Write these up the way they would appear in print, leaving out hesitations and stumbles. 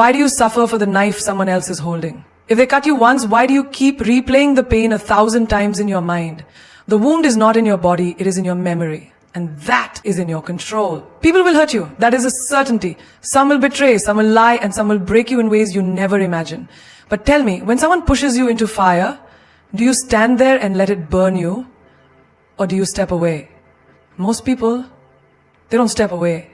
Why do you suffer for the knife someone else is holding? If they cut you once, why do you keep replaying the pain 1,000 times in your mind? The wound is not in your body, it is in your memory. And that is in your control. People will hurt you. That is a certainty. Some will betray, some will lie, and some will break you in ways you never imagine. But tell me, when someone pushes you into fire, do you stand there and let it burn you? Or do you step away? Most people, they don't step away.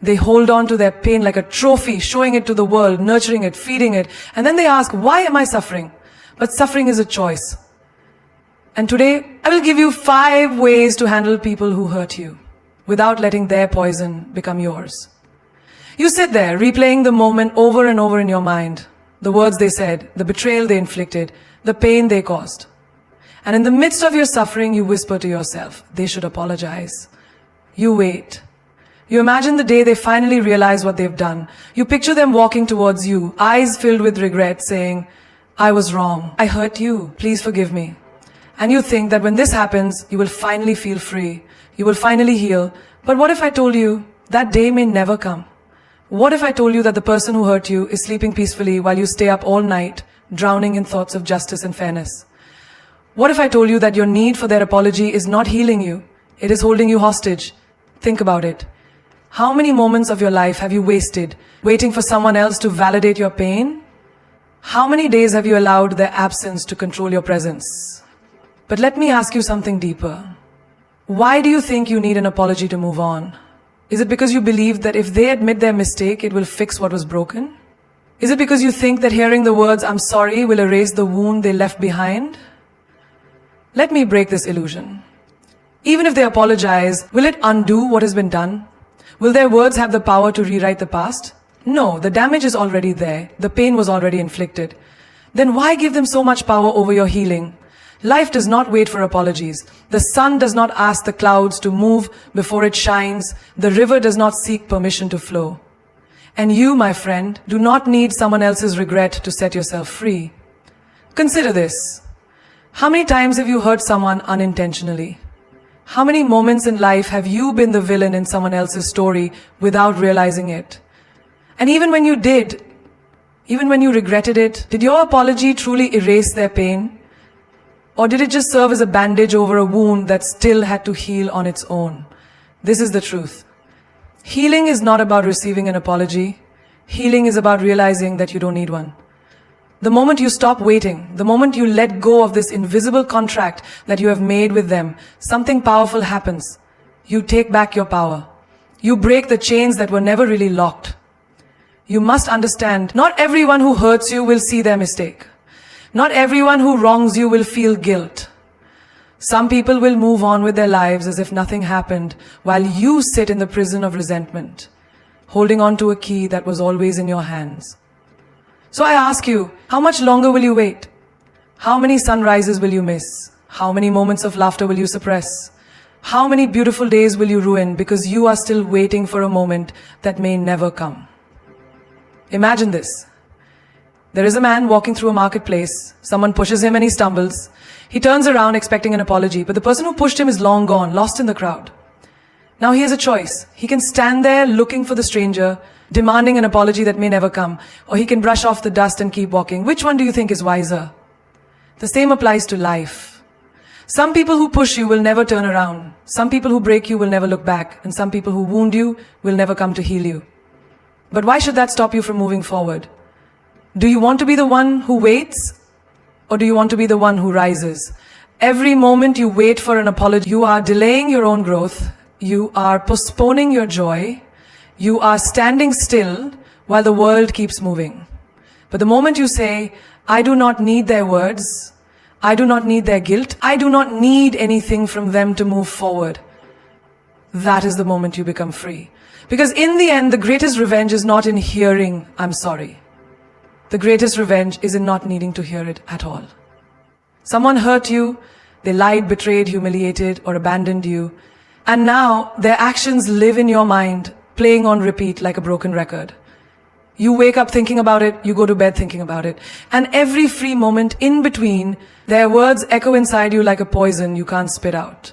They hold on to their pain like a trophy, showing it to the world, nurturing it, feeding it. And then they ask, why am I suffering? But suffering is a choice. And today, I will give you 5 ways to handle people who hurt you without letting their poison become yours. You sit there, replaying the moment over and over in your mind. The words they said, the betrayal they inflicted, the pain they caused. And in the midst of your suffering, you whisper to yourself, they should apologize. You wait. You imagine the day they finally realize what they've done. You picture them walking towards you, eyes filled with regret, saying, I was wrong. I hurt you. Please forgive me. And you think that when this happens, you will finally feel free. You will finally heal. But what if I told you that day may never come? What if I told you that the person who hurt you is sleeping peacefully while you stay up all night, drowning in thoughts of justice and fairness? What if I told you that your need for their apology is not healing you? It is holding you hostage. Think about it. How many moments of your life have you wasted waiting for someone else to validate your pain? How many days have you allowed their absence to control your presence? But let me ask you something deeper. Why do you think you need an apology to move on? Is it because you believe that if they admit their mistake, it will fix what was broken? Is it because you think that hearing the words, I'm sorry, will erase the wound they left behind? Let me break this illusion. Even if they apologize, will it undo what has been done? Will their words have the power to rewrite the past? No, the damage is already there. The pain was already inflicted. Then why give them so much power over your healing? Life does not wait for apologies. The sun does not ask the clouds to move before it shines. The river does not seek permission to flow. And you, my friend, do not need someone else's regret to set yourself free. Consider this. How many times have you hurt someone unintentionally? How many moments in life have you been the villain in someone else's story without realizing it? And even when you did, even when you regretted it, did your apology truly erase their pain? Or did it just serve as a bandage over a wound that still had to heal on its own? This is the truth. Healing is not about receiving an apology. Healing is about realizing that you don't need one. The moment you stop waiting, the moment you let go of this invisible contract that you have made with them, something powerful happens. You take back your power. You break the chains that were never really locked. You must understand, not everyone who hurts you will see their mistake. Not everyone who wrongs you will feel guilt. Some people will move on with their lives as if nothing happened, while you sit in the prison of resentment, holding on to a key that was always in your hands. So I ask you, how much longer will you wait? How many sunrises will you miss? How many moments of laughter will you suppress? How many beautiful days will you ruin because you are still waiting for a moment that may never come? Imagine this. There is a man walking through a marketplace. Someone pushes him and he stumbles. He turns around expecting an apology, but the person who pushed him is long gone, lost in the crowd. Now he has a choice. He can stand there looking for the stranger, demanding an apology that may never come, or he can brush off the dust and keep walking. Which one do you think is wiser? The same applies to life. Some people who push you will never turn around. Some people who break you will never look back. And some people who wound you will never come to heal you. But why should that stop you from moving forward? Do you want to be the one who waits? Or do you want to be the one who rises? Every moment you wait for an apology, you are delaying your own growth. You are postponing your joy. You are standing still while the world keeps moving. But the moment you say, I do not need their words, I do not need their guilt, I do not need anything from them to move forward, that is the moment you become free. Because in the end, the greatest revenge is not in hearing, I'm sorry. The greatest revenge is in not needing to hear it at all. Someone hurt you, they lied, betrayed, humiliated, or abandoned you, and now their actions live in your mind, playing on repeat like a broken record. You wake up thinking about it, you go to bed thinking about it, and every free moment in between, their words echo inside you like a poison you can't spit out.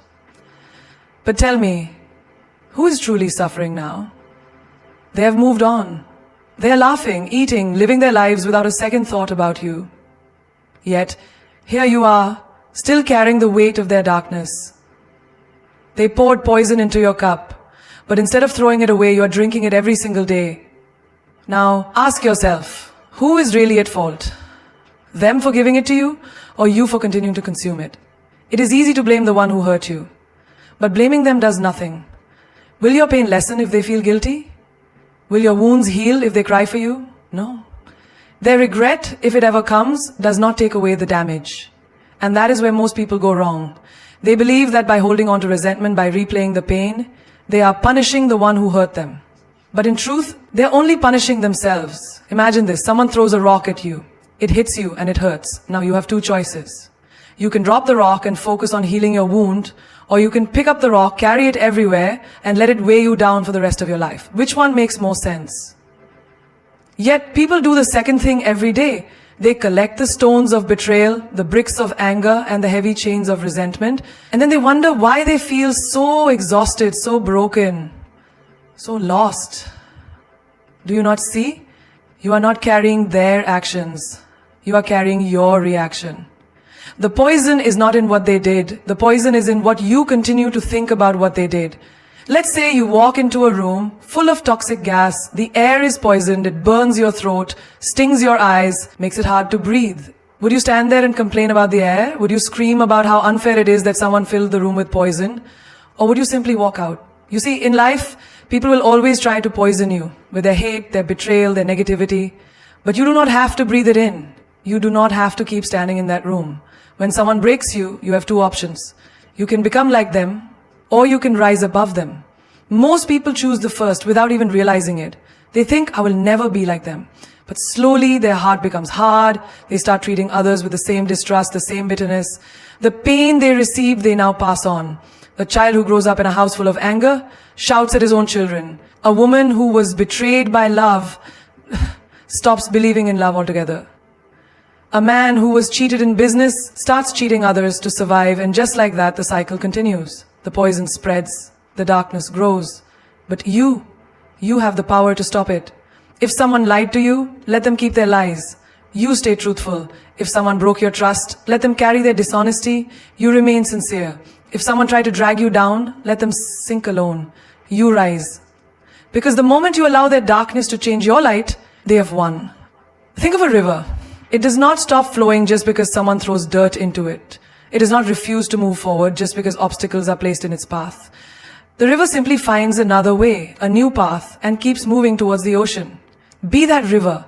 But tell me, who is truly suffering now? They have moved on. They are laughing, eating, living their lives without a second thought about you. Yet, here you are, still carrying the weight of their darkness. They poured poison into your cup, but instead of throwing it away, you are drinking it every single day. Now, ask yourself, who is really at fault? Them for giving it to you, or you for continuing to consume it? It is easy to blame the one who hurt you, but blaming them does nothing. Will your pain lessen if they feel guilty? Will your wounds heal if they cry for you? No. Their regret, if it ever comes, does not take away the damage. And that is where most people go wrong. They believe that by holding on to resentment, by replaying the pain, they are punishing the one who hurt them. But in truth, they're only punishing themselves. Imagine this, someone throws a rock at you. It hits you and it hurts. Now you have two choices. You can drop the rock and focus on healing your wound, or you can pick up the rock, carry it everywhere, and let it weigh you down for the rest of your life. Which one makes more sense? Yet people do the second thing every day. They collect the stones of betrayal, the bricks of anger, and the heavy chains of resentment, and then they wonder why they feel so exhausted, so broken, so lost. Do you not see? You are not carrying their actions. You are carrying your reaction. The poison is not in what they did. The poison is in what you continue to think about what they did. Let's say you walk into a room full of toxic gas. The air is poisoned. It burns your throat, stings your eyes, makes it hard to breathe. Would you stand there and complain about the air? Would you scream about how unfair it is that someone filled the room with poison? Or would you simply walk out? You see, in life, people will always try to poison you with their hate, their betrayal, their negativity. But you do not have to breathe it in. You do not have to keep standing in that room. When someone breaks you, you have two options. You can become like them, or you can rise above them. Most people choose the first without even realizing it. They think, I will never be like them. But slowly their heart becomes hard. They start treating others with the same distrust, the same bitterness. The pain they receive, they now pass on. A child who grows up in a house full of anger shouts at his own children. A woman who was betrayed by love stops believing in love altogether. A man who was cheated in business starts cheating others to survive, and just like that, the cycle continues. The poison spreads, the darkness grows. But you have the power to stop it. If someone lied to you, let them keep their lies. You stay truthful. If someone broke your trust, let them carry their dishonesty. You remain sincere. If someone tried to drag you down, let them sink alone. You rise. Because the moment you allow their darkness to change your light, they have won. Think of a river. It does not stop flowing just because someone throws dirt into it. It does not refuse to move forward just because obstacles are placed in its path. The river simply finds another way, a new path, and keeps moving towards the ocean. Be that river.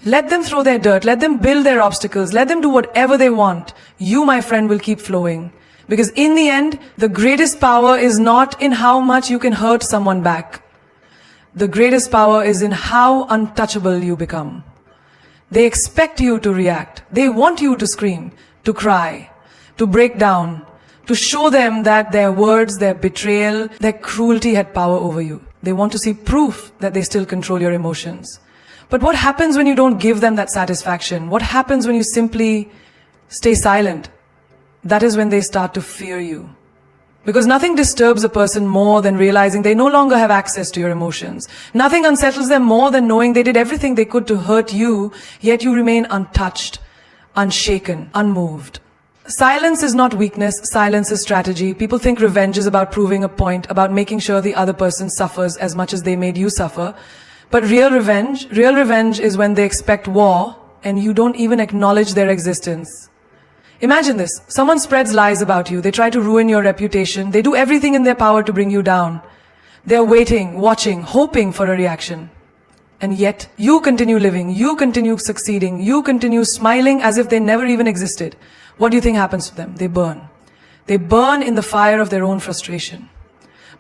Let them throw their dirt. Let them build their obstacles. Let them do whatever they want. You, my friend, will keep flowing. Because in the end, the greatest power is not in how much you can hurt someone back. The greatest power is in how untouchable you become. They expect you to react. They want you to scream, to cry, to break down, to show them that their words, their betrayal, their cruelty had power over you. They want to see proof that they still control your emotions. But what happens when you don't give them that satisfaction? What happens when you simply stay silent? That is when they start to fear you. Because nothing disturbs a person more than realizing they no longer have access to your emotions. Nothing unsettles them more than knowing they did everything they could to hurt you, yet you remain untouched, unshaken, unmoved. Silence is not weakness, silence is strategy. People think revenge is about proving a point, about making sure the other person suffers as much as they made you suffer. But real revenge is when they expect war and you don't even acknowledge their existence. Imagine this. Someone spreads lies about you. They try to ruin your reputation. They do everything in their power to bring you down. They're waiting, watching, hoping for a reaction. And yet, you continue living. You continue succeeding. You continue smiling as if they never even existed. What do you think happens to them? They burn. They burn in the fire of their own frustration.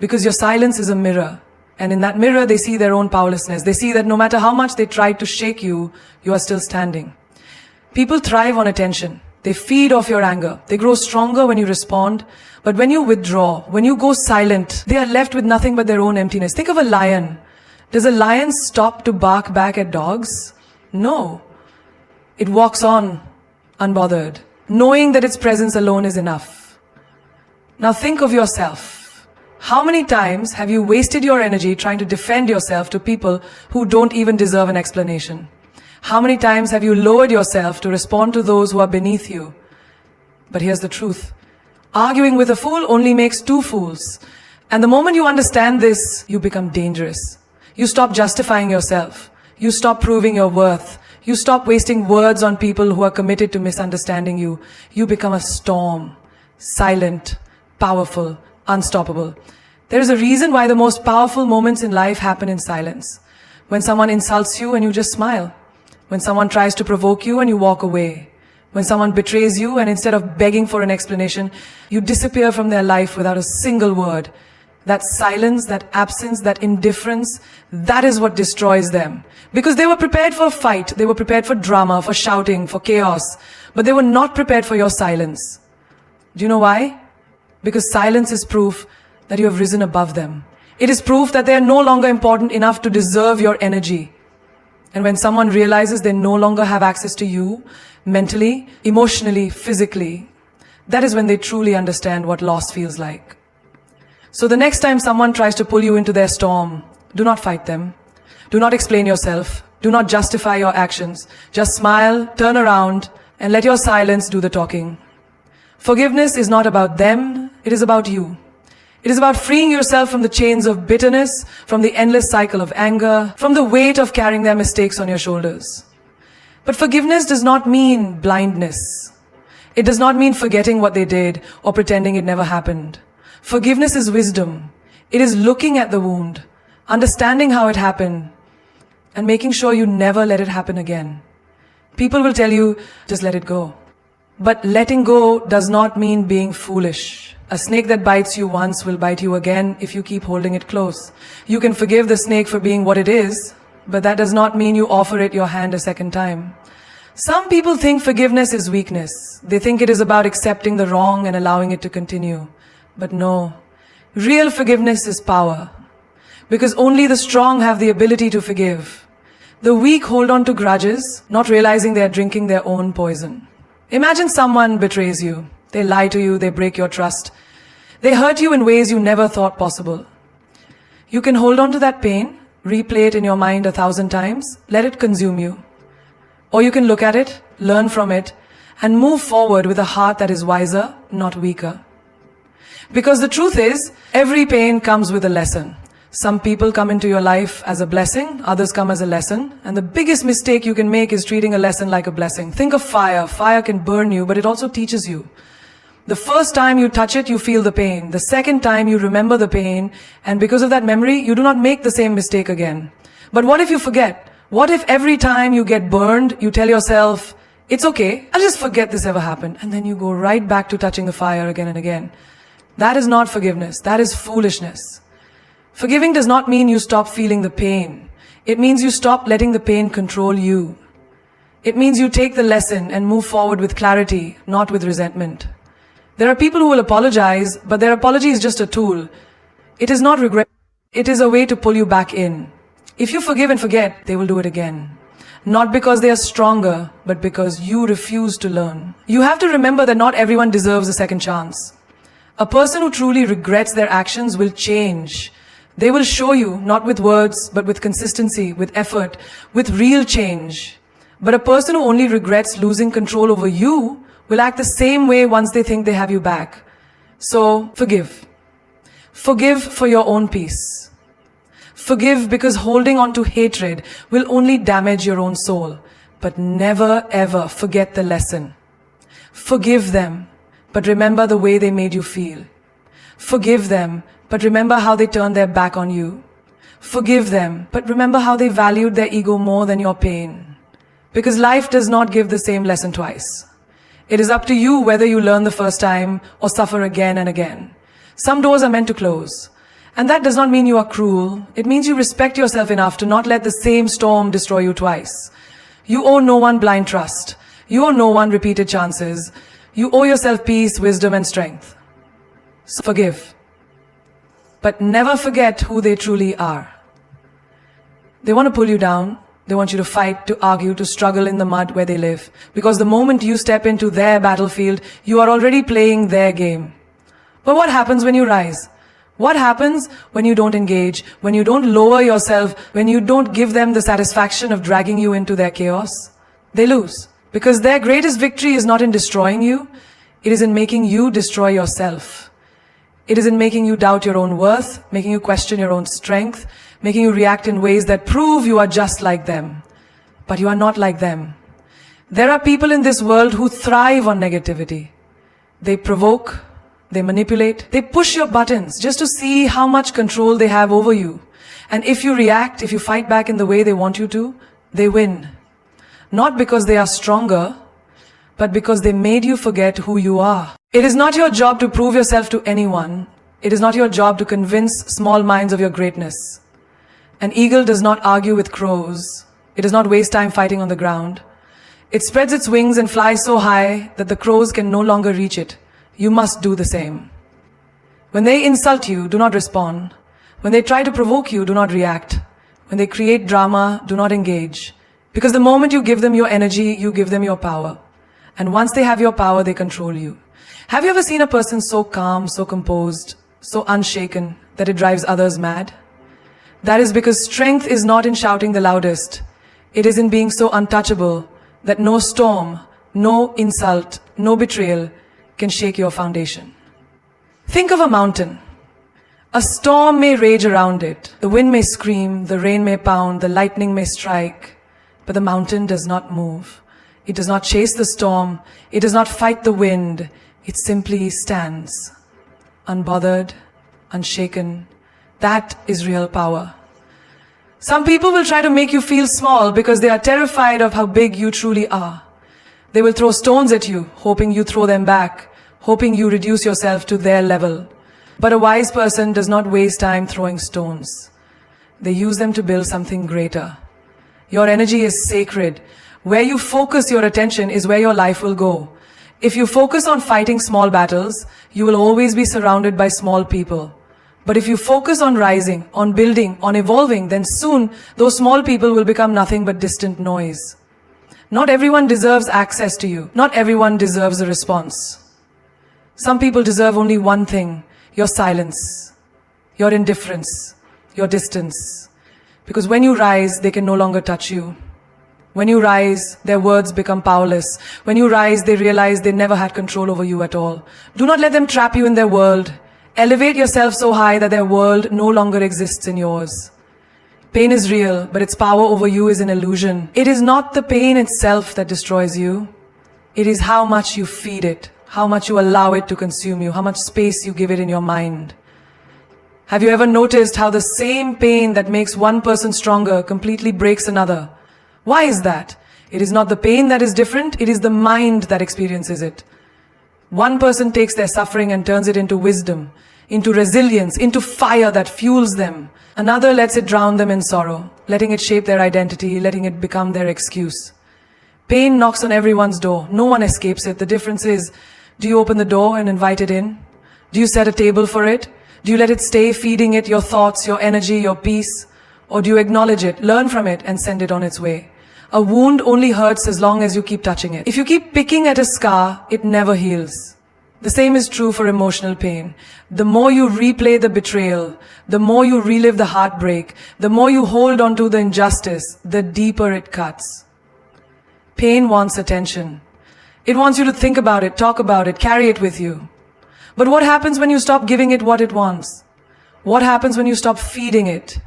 Because your silence is a mirror. And in that mirror, they see their own powerlessness. They see that no matter how much they try to shake you, you are still standing. People thrive on attention. They feed off your anger. They grow stronger when you respond. But when you withdraw, when you go silent, they are left with nothing but their own emptiness. Think of a lion. Does a lion stop to bark back at dogs? No. It walks on, unbothered, knowing that its presence alone is enough. Now think of yourself. How many times have you wasted your energy trying to defend yourself to people who don't even deserve an explanation? How many times have you lowered yourself to respond to those who are beneath you? But here's the truth. Arguing with a fool only makes two fools. And the moment you understand this, you become dangerous. You stop justifying yourself. You stop proving your worth. You stop wasting words on people who are committed to misunderstanding you. You become a storm. Silent, powerful, unstoppable. There is a reason why the most powerful moments in life happen in silence. When someone insults you and you just smile. When someone tries to provoke you and you walk away. When someone betrays you and instead of begging for an explanation, you disappear from their life without a single word. That silence, that absence, that indifference, that is what destroys them. Because they were prepared for a fight, they were prepared for drama, for shouting, for chaos, but they were not prepared for your silence. Do you know why? Because silence is proof that you have risen above them. It is proof that they are no longer important enough to deserve your energy. And when someone realizes they no longer have access to you, mentally, emotionally, physically, that is when they truly understand what loss feels like. So the next time someone tries to pull you into their storm, do not fight them. Do not explain yourself. Do not justify your actions. Just smile, turn around, and let your silence do the talking. Forgiveness is not about them, it is about you. It is about freeing yourself from the chains of bitterness, from the endless cycle of anger, from the weight of carrying their mistakes on your shoulders. But forgiveness does not mean blindness. It does not mean forgetting what they did or pretending it never happened. Forgiveness is wisdom. It is looking at the wound, understanding how it happened, and making sure you never let it happen again. People will tell you, just let it go. But letting go does not mean being foolish. A snake that bites you once will bite you again if you keep holding it close. You can forgive the snake for being what it is, but that does not mean you offer it your hand a second time. Some people think forgiveness is weakness. They think it is about accepting the wrong and allowing it to continue. But no, real forgiveness is power. Because only the strong have the ability to forgive. The weak hold on to grudges, not realizing they are drinking their own poison. Imagine someone betrays you. They lie to you, they break your trust. They hurt you in ways you never thought possible. You can hold on to that pain, replay it in your mind 1,000 times, let it consume you. Or you can look at it, learn from it, and move forward with a heart that is wiser, not weaker. Because the truth is, every pain comes with a lesson. Some people come into your life as a blessing, others come as a lesson. And the biggest mistake you can make is treating a lesson like a blessing. Think of fire. Fire can burn you, but it also teaches you. The first time you touch it, you feel the pain. The second time you remember the pain, and because of that memory, you do not make the same mistake again. But what if you forget? What if every time you get burned, you tell yourself, it's okay, I'll just forget this ever happened. And then you go right back to touching the fire again and again. That is not forgiveness. That is foolishness. Forgiving does not mean you stop feeling the pain. It means you stop letting the pain control you. It means you take the lesson and move forward with clarity, not with resentment. There are people who will apologize, but their apology is just a tool. It is not regret. It is a way to pull you back in. If you forgive and forget, they will do it again. Not because they are stronger, but because you refuse to learn. You have to remember that not everyone deserves a second chance. A person who truly regrets their actions will change. They will show you, not with words, but with consistency, with effort, with real change. But a person who only regrets losing control over you will act the same way once they think they have you back. So, forgive. Forgive for your own peace. Forgive because holding on to hatred will only damage your own soul. But never ever forget the lesson. Forgive them, but remember the way they made you feel. Forgive them, but remember how they turned their back on you. Forgive them, but remember how they valued their ego more than your pain. Because life does not give the same lesson twice. It is up to you whether you learn the first time or suffer again and again. Some doors are meant to close. And that does not mean you are cruel. It means you respect yourself enough to not let the same storm destroy you twice. You owe no one blind trust. You owe no one repeated chances. You owe yourself peace, wisdom, and strength. So forgive. But never forget who they truly are. They want to pull you down. They want you to fight, to argue, to struggle in the mud where they live. Because the moment you step into their battlefield, you are already playing their game. But what happens when you rise? What happens when you don't engage, when you don't lower yourself, when you don't give them the satisfaction of dragging you into their chaos? They lose. Because their greatest victory is not in destroying you, it is in making you destroy yourself. It is in making you doubt your own worth, making you question your own strength, making you react in ways that prove you are just like them. But you are not like them. There are people in this world who thrive on negativity. They provoke, they manipulate, they push your buttons just to see how much control they have over you. And if you react, if you fight back in the way they want you to, they win. Not because they are stronger, but because they made you forget who you are. It is not your job to prove yourself to anyone. It is not your job to convince small minds of your greatness. An eagle does not argue with crows. It does not waste time fighting on the ground. It spreads its wings and flies so high that the crows can no longer reach it. You must do the same. When they insult you, do not respond. When they try to provoke you, do not react. When they create drama, do not engage. Because the moment you give them your energy, you give them your power. And once they have your power, they control you. Have you ever seen a person so calm, so composed, so unshaken that it drives others mad? That is because strength is not in shouting the loudest. It is in being so untouchable that no storm, no insult, no betrayal can shake your foundation. Think of a mountain. A storm may rage around it. The wind may scream, the rain may pound, the lightning may strike. But the mountain does not move. It does not chase the storm. It does not fight the wind. It simply stands, unbothered, unshaken. That is real power. Some people will try to make you feel small because they are terrified of how big you truly are. They will throw stones at you, hoping you throw them back, hoping you reduce yourself to their level. But a wise person does not waste time throwing stones. They use them to build something greater. Your energy is sacred. Where you focus your attention is where your life will go. If you focus on fighting small battles, you will always be surrounded by small people. But if you focus on rising, on building, on evolving, then soon those small people will become nothing but distant noise. Not everyone deserves access to you. Not everyone deserves a response. Some people deserve only one thing: your silence, your indifference, your distance. Because when you rise, they can no longer touch you. When you rise, their words become powerless. When you rise, they realize they never had control over you at all. Do not let them trap you in their world. Elevate yourself so high that their world no longer exists in yours. Pain is real, but its power over you is an illusion. It is not the pain itself that destroys you. It is how much you feed it, how much you allow it to consume you, how much space you give it in your mind. Have you ever noticed how the same pain that makes one person stronger completely breaks another? Why is that? It is not the pain that is different, it is the mind that experiences it. One person takes their suffering and turns it into wisdom, into resilience, into fire that fuels them. Another lets it drown them in sorrow, letting it shape their identity, letting it become their excuse. Pain knocks on everyone's door. No one escapes it. The difference is, do you open the door and invite it in? Do you set a table for it? Do you let it stay feeding it your thoughts, your energy, your peace? Or do you acknowledge it, learn from it, and send it on its way? A wound only hurts as long as you keep touching it. If you keep picking at a scar, it never heals. The same is true for emotional pain. The more you replay the betrayal, the more you relive the heartbreak, the more you hold on to the injustice, the deeper it cuts. Pain wants attention. It wants you to think about it, talk about it, carry it with you. But what happens when you stop giving it what it wants? What happens when you stop feeding it?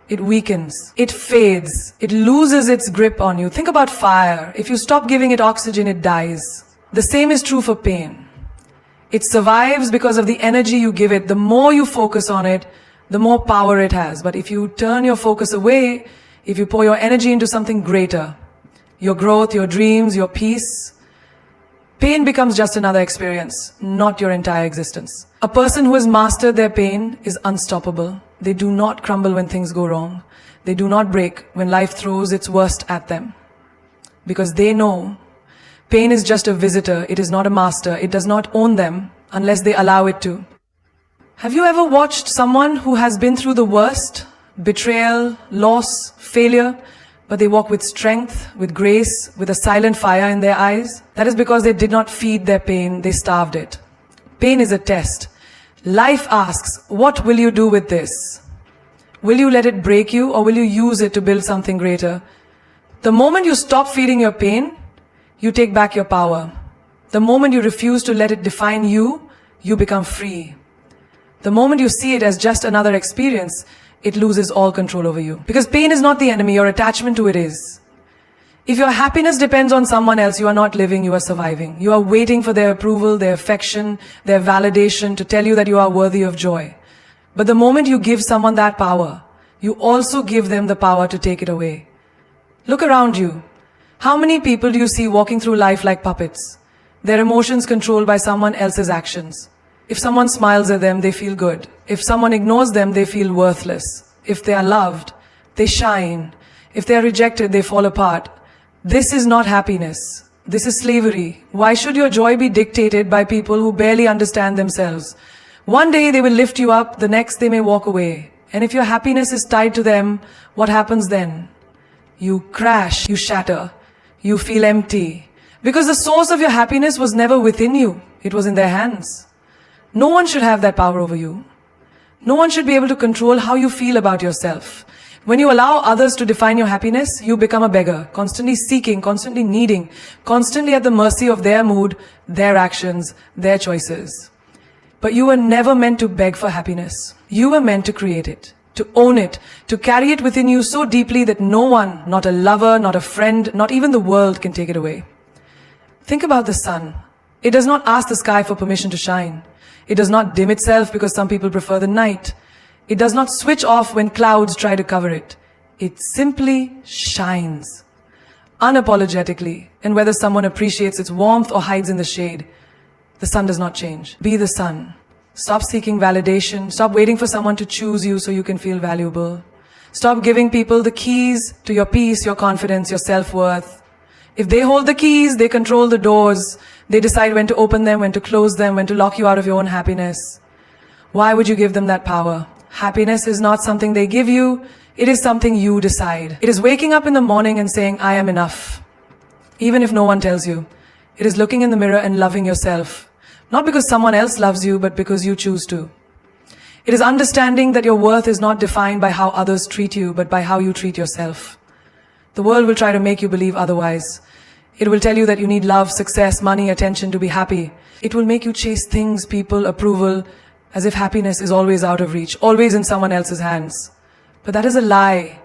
It weakens. It fades. It loses its grip on you. Think about fire. If you stop giving it oxygen, it dies. The same is true for pain. It survives because of the energy you give it. The more you focus on it, the more power it has. But if you turn your focus away, if you pour your energy into something greater, your growth, your dreams, your peace, pain becomes just another experience, not your entire existence. A person who has mastered their pain is unstoppable. They do not crumble when things go wrong. They do not break when life throws its worst at them. Because they know pain is just a visitor. It is not a master. It does not own them unless they allow it to. Have you ever watched someone who has been through the worst? Betrayal, loss, failure, but they walk with strength, with grace, with a silent fire in their eyes? That is because they did not feed their pain, they starved it. Pain is a test. Life asks, what will you do with this? Will you let it break you, or will you use it to build something greater? The moment you stop feeding your pain, you take back your power. The moment you refuse to let it define you, you become free. The moment you see it as just another experience, it loses all control over you. Because pain is not the enemy, your attachment to it is. If your happiness depends on someone else, you are not living, you are surviving. You are waiting for their approval, their affection, their validation to tell you that you are worthy of joy. But the moment you give someone that power, you also give them the power to take it away. Look around you. How many people do you see walking through life like puppets? Their emotions controlled by someone else's actions. If someone smiles at them, they feel good. If someone ignores them, they feel worthless. If they are loved, they shine. If they are rejected, they fall apart. This is not happiness. This is slavery. Why should your joy be dictated by people who barely understand themselves? One day they will lift you up, the next they may walk away. And if your happiness is tied to them, what happens then? You crash, you shatter, you feel empty. Because the source of your happiness was never within you, it was in their hands. No one should have that power over you. No one should be able to control how you feel about yourself. When you allow others to define your happiness, you become a beggar, constantly seeking, constantly needing, constantly at the mercy of their mood, their actions, their choices. But you were never meant to beg for happiness. You were meant to create it, to own it, to carry it within you so deeply that no one, not a lover, not a friend, not even the world can take it away. Think about the sun. It does not ask the sky for permission to shine. It does not dim itself because some people prefer the night. It does not switch off when clouds try to cover it. It simply shines. Unapologetically, and whether someone appreciates its warmth or hides in the shade, the sun does not change. Be the sun. Stop seeking validation. Stop waiting for someone to choose you so you can feel valuable. Stop giving people the keys to your peace, your confidence, your self-worth. If they hold the keys, they control the doors. They decide when to open them, when to close them, when to lock you out of your own happiness. Why would you give them that power? Happiness is not something they give you. It is something you decide. It is waking up in the morning and saying, I am enough. Even if no one tells you. It is looking in the mirror and loving yourself. Not because someone else loves you, but because you choose to. It is understanding that your worth is not defined by how others treat you, but by how you treat yourself. The world will try to make you believe otherwise. It will tell you that you need love, success, money, attention to be happy. It will make you chase things, people, approval, as if happiness is always out of reach, always in someone else's hands. But that is a lie.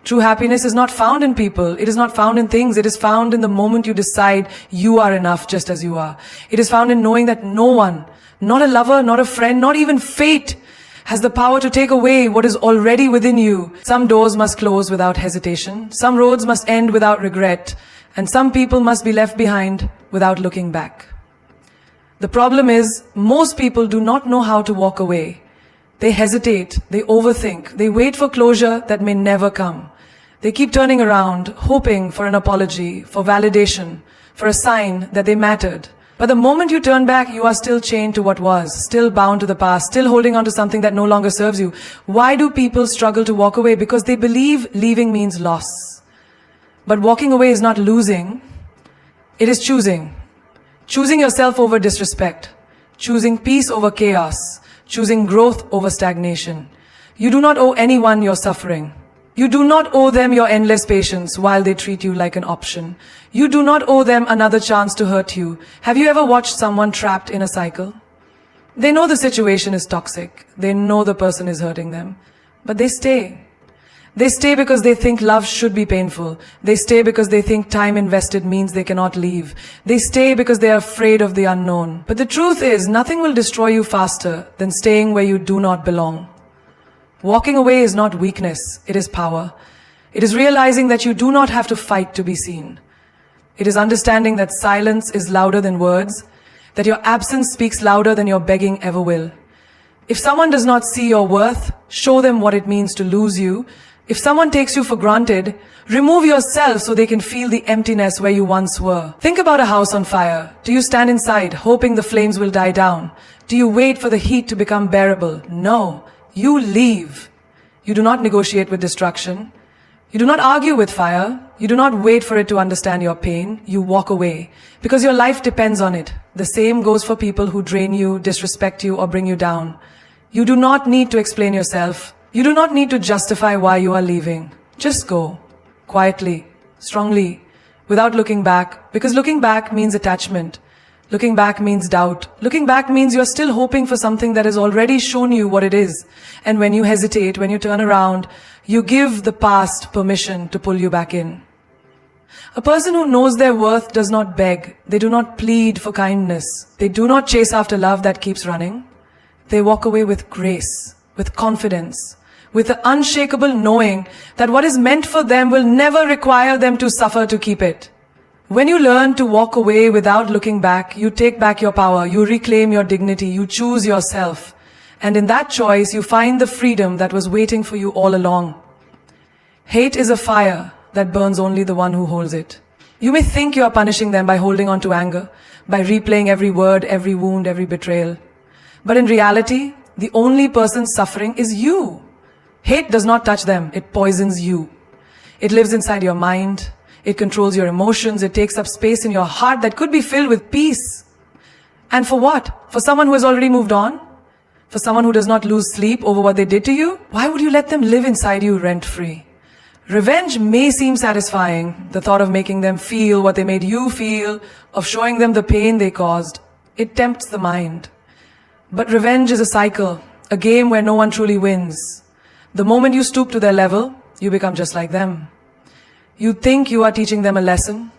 True happiness is not found in people. It is not found in things. It is found in the moment you decide you are enough just as you are. It is found in knowing that no one, not a lover, not a friend, not even fate, has the power to take away what is already within you. Some doors must close without hesitation. Some roads must end without regret. And some people must be left behind without looking back. The problem is, most people do not know how to walk away. They hesitate, they overthink, they wait for closure that may never come. They keep turning around, hoping for an apology, for validation, for a sign that they mattered. But the moment you turn back, you are still chained to what was, still bound to the past, still holding on to something that no longer serves you. Why do people struggle to walk away? Because they believe leaving means loss. But walking away is not losing, it is choosing. Choosing yourself over disrespect, choosing peace over chaos, choosing growth over stagnation. You do not owe anyone your suffering. You do not owe them your endless patience while they treat you like an option. You do not owe them another chance to hurt you. Have you ever watched someone trapped in a cycle? They know the situation is toxic. They know the person is hurting them. But they stay. They stay because they think love should be painful. They stay because they think time invested means they cannot leave. They stay because they are afraid of the unknown. But the truth is, nothing will destroy you faster than staying where you do not belong. Walking away is not weakness, it is power. It is realizing that you do not have to fight to be seen. It is understanding that silence is louder than words, that your absence speaks louder than your begging ever will. If someone does not see your worth, show them what it means to lose you. If someone takes you for granted, remove yourself so they can feel the emptiness where you once were. Think about a house on fire. Do you stand inside, hoping the flames will die down? Do you wait for the heat to become bearable? No. You leave. You do not negotiate with destruction. You do not argue with fire. You do not wait for it to understand your pain. You walk away because your life depends on it. The same goes for people who drain you, disrespect you, or bring you down. You do not need to explain yourself. You do not need to justify why you are leaving. Just go. Quietly, strongly, without looking back. Because looking back means attachment. Looking back means doubt. Looking back means you're still hoping for something that has already shown you what it is. And when you hesitate, when you turn around, you give the past permission to pull you back in. A person who knows their worth does not beg. They do not plead for kindness. They do not chase after love that keeps running. They walk away with grace, with confidence, with the unshakable knowing that what is meant for them will never require them to suffer to keep it. When you learn to walk away without looking back, you take back your power, you reclaim your dignity, you choose yourself. And in that choice, you find the freedom that was waiting for you all along. Hate is a fire that burns only the one who holds it. You may think you are punishing them by holding on to anger, by replaying every word, every wound, every betrayal. But in reality, the only person suffering is you. Hate does not touch them, it poisons you. It lives inside your mind. It controls your emotions. It takes up space in your heart that could be filled with peace. And for what? For someone who has already moved on? For someone who does not lose sleep over what they did to you? Why would you let them live inside you rent-free? Revenge may seem satisfying, the thought of making them feel what they made you feel, of showing them the pain they caused. It tempts the mind. But revenge is a cycle, a game where no one truly wins. The moment you stoop to their level, you become just like them. You think you are teaching them a lesson,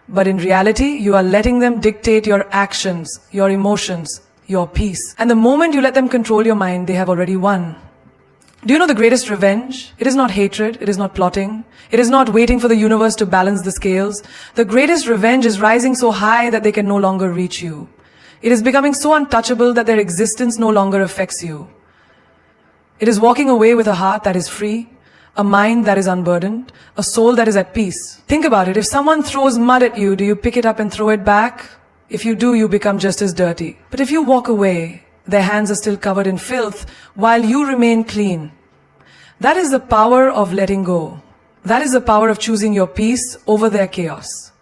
but in reality, you are letting them dictate your actions, your emotions, your peace. And the moment you let them control your mind, they have already won. Do you know the greatest revenge? It is not hatred, it is not plotting, it is not waiting for the universe to balance the scales. The greatest revenge is rising so high that they can no longer reach you. It is becoming so untouchable that their existence no longer affects you. It is walking away with a heart that is free, a mind that is unburdened, a soul that is at peace. Think about it. If someone throws mud at you, do you pick it up and throw it back? If you do, you become just as dirty. But if you walk away, their hands are still covered in filth while you remain clean. That is the power of letting go. That is the power of choosing your peace over their chaos.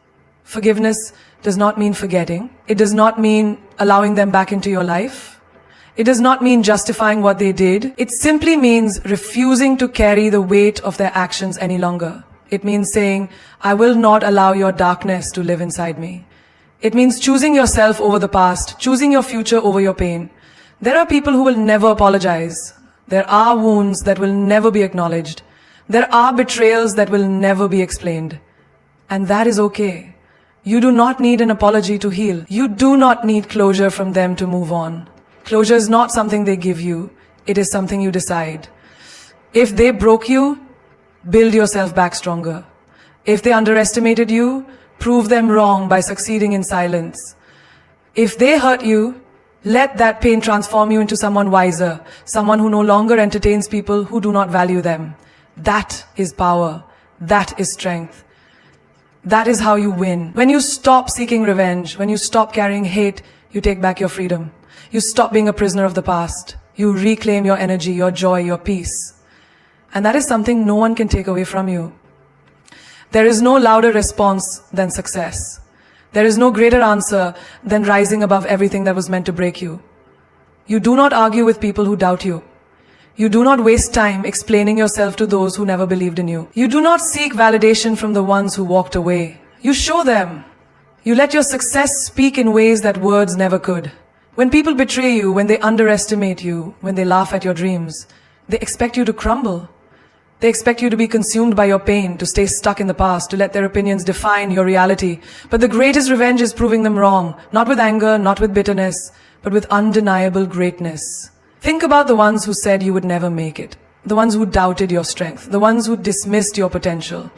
Forgiveness does not mean forgetting. It does not mean allowing them back into your life. It does not mean justifying what they did. It simply means refusing to carry the weight of their actions any longer. It means saying, I will not allow your darkness to live inside me. It means choosing yourself over the past, choosing your future over your pain. There are people who will never apologize. There are wounds that will never be acknowledged. There are betrayals that will never be explained. And that is okay. You do not need an apology to heal. You do not need closure from them to move on. Closure is not something they give you. It is something you decide. If they broke you, build yourself back stronger. If they underestimated you, prove them wrong by succeeding in silence. If they hurt you, let that pain transform you into someone wiser, someone who no longer entertains people who do not value them. That is power. That is strength. That is how you win. When you stop seeking revenge, when you stop carrying hate, you take back your freedom. You stop being a prisoner of the past. You reclaim your energy, your joy, your peace. And that is something no one can take away from you. There is no louder response than success. There is no greater answer than rising above everything that was meant to break you. You do not argue with people who doubt you. You do not waste time explaining yourself to those who never believed in you. You do not seek validation from the ones who walked away. You show them. You let your success speak in ways that words never could. When people betray you, when they underestimate you, when they laugh at your dreams, they expect you to crumble. They expect you to be consumed by your pain, to stay stuck in the past, to let their opinions define your reality. But the greatest revenge is proving them wrong, not with anger, not with bitterness, but with undeniable greatness. Think about the ones who said you would never make it, the ones who doubted your strength, the ones who dismissed your potential.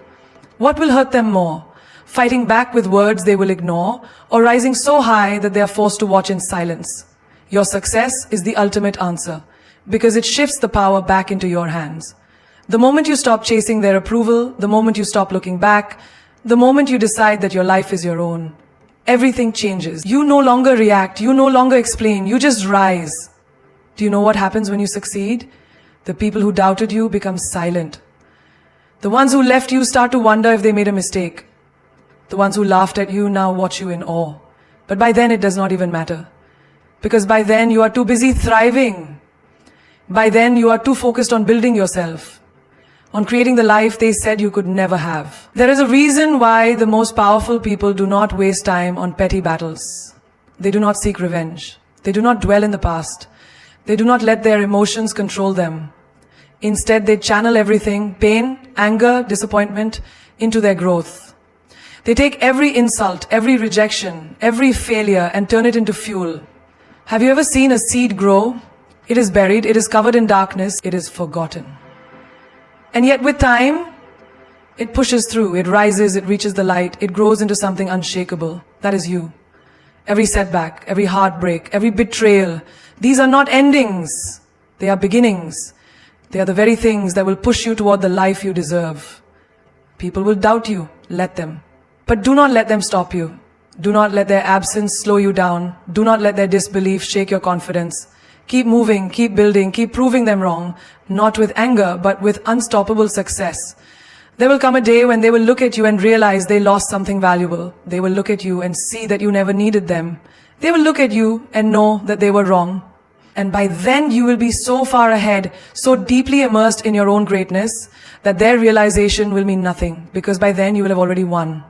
What will hurt them more? Fighting back with words they will ignore, or rising so high that they are forced to watch in silence? Your success is the ultimate answer, because it shifts the power back into your hands. The moment you stop chasing their approval, the moment you stop looking back, the moment you decide that your life is your own, everything changes. You no longer react, you no longer explain, you just rise. Do you know what happens when you succeed? The people who doubted you become silent. The ones who left you start to wonder if they made a mistake. The ones who laughed at you now watch you in awe. But by then it does not even matter. Because by then you are too busy thriving. By then you are too focused on building yourself, on creating the life they said you could never have. There is a reason why the most powerful people do not waste time on petty battles. They do not seek revenge. They do not dwell in the past. They do not let their emotions control them. Instead, they channel everything, pain, anger, disappointment, into their growth. They take every insult, every rejection, every failure and turn it into fuel. Have you ever seen a seed grow? It is buried, it is covered in darkness, it is forgotten. And yet with time, it pushes through, it rises, it reaches the light, it grows into something unshakable. That is you. Every setback, every heartbreak, every betrayal, these are not endings. They are beginnings. They are the very things that will push you toward the life you deserve. People will doubt you, let them. But do not let them stop you. Do not let their absence slow you down. Do not let their disbelief shake your confidence. Keep moving, keep building, keep proving them wrong, not with anger, but with unstoppable success. There will come a day when they will look at you and realize they lost something valuable. They will look at you and see that you never needed them. They will look at you and know that they were wrong. And by then you will be so far ahead, so deeply immersed in your own greatness, that their realization will mean nothing, because by then you will have already won.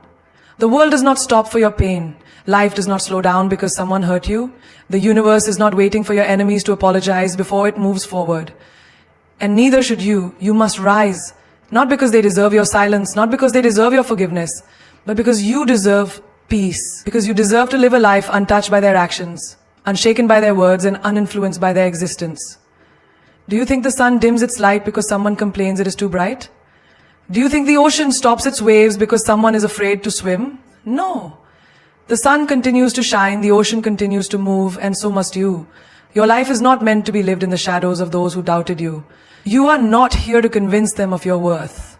The world does not stop for your pain. Life does not slow down because someone hurt you. The universe is not waiting for your enemies to apologize before it moves forward. And neither should you. You must rise. Not because they deserve your silence, not because they deserve your forgiveness, but because you deserve peace. Because you deserve to live a life untouched by their actions, unshaken by their words, and uninfluenced by their existence. Do you think the sun dims its light because someone complains it is too bright? Do you think the ocean stops its waves because someone is afraid to swim? No. The sun continues to shine, the ocean continues to move, and so must you. Your life is not meant to be lived in the shadows of those who doubted you. You are not here to convince them of your worth.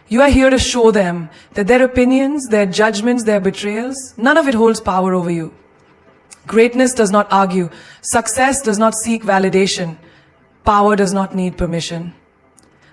You are here to show them that their opinions, their judgments, their betrayals, none of it holds power over you. Greatness does not argue. Success does not seek validation. Power does not need permission.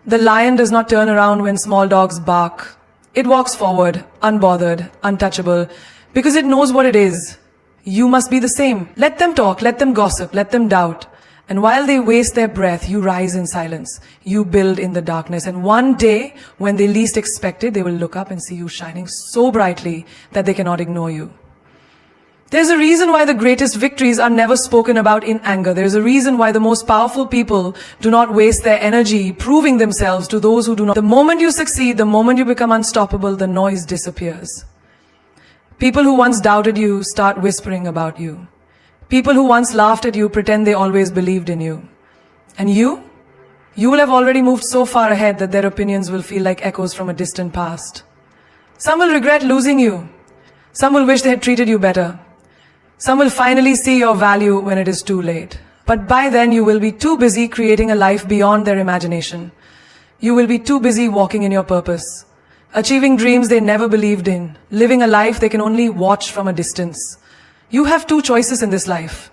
The lion does not turn around when small dogs bark. It walks forward, unbothered, untouchable, because it knows what it is. You must be the same. Let them talk, let them gossip, let them doubt. And while they waste their breath, you rise in silence. You build in the darkness. And one day, when they least expect it, they will look up and see you shining so brightly that they cannot ignore you. There's a reason why the greatest victories are never spoken about in anger. There's a reason why the most powerful people do not waste their energy proving themselves to those who do not. The moment you succeed, the moment you become unstoppable, the noise disappears. People who once doubted you start whispering about you. People who once laughed at you pretend they always believed in you. And you will have already moved so far ahead that their opinions will feel like echoes from a distant past. Some will regret losing you. Some will wish they had treated you better. Some will finally see your value when it is too late. But by then you will be too busy creating a life beyond their imagination. You will be too busy walking in your purpose, achieving dreams they never believed in, living a life they can only watch from a distance. You have two choices in this life.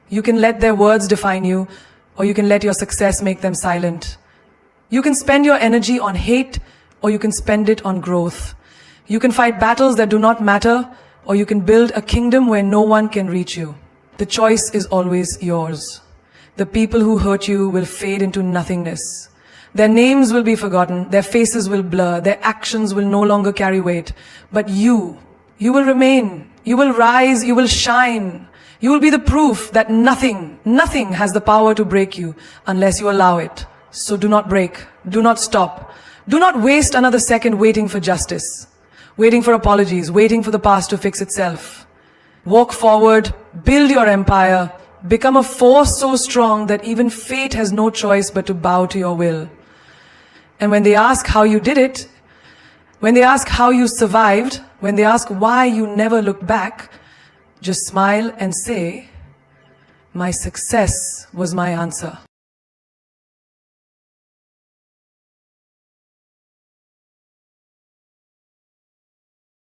You can let their words define you, or you can let your success make them silent. You can spend your energy on hate, or you can spend it on growth. You can fight battles that do not matter, or you can build a kingdom where no one can reach you. The choice is always yours. The people who hurt you will fade into nothingness. Their names will be forgotten, their faces will blur, their actions will no longer carry weight. But you will remain, you will rise, you will shine. You will be the proof that nothing has the power to break you unless you allow it. So do not break, do not stop. Do not waste another second waiting for justice, waiting for apologies, waiting for the past to fix itself. Walk forward, build your empire, become a force so strong that even fate has no choice but to bow to your will. And when they ask how you did it, when they ask how you survived, when they ask why you never looked back, just smile and say, "My success was my answer."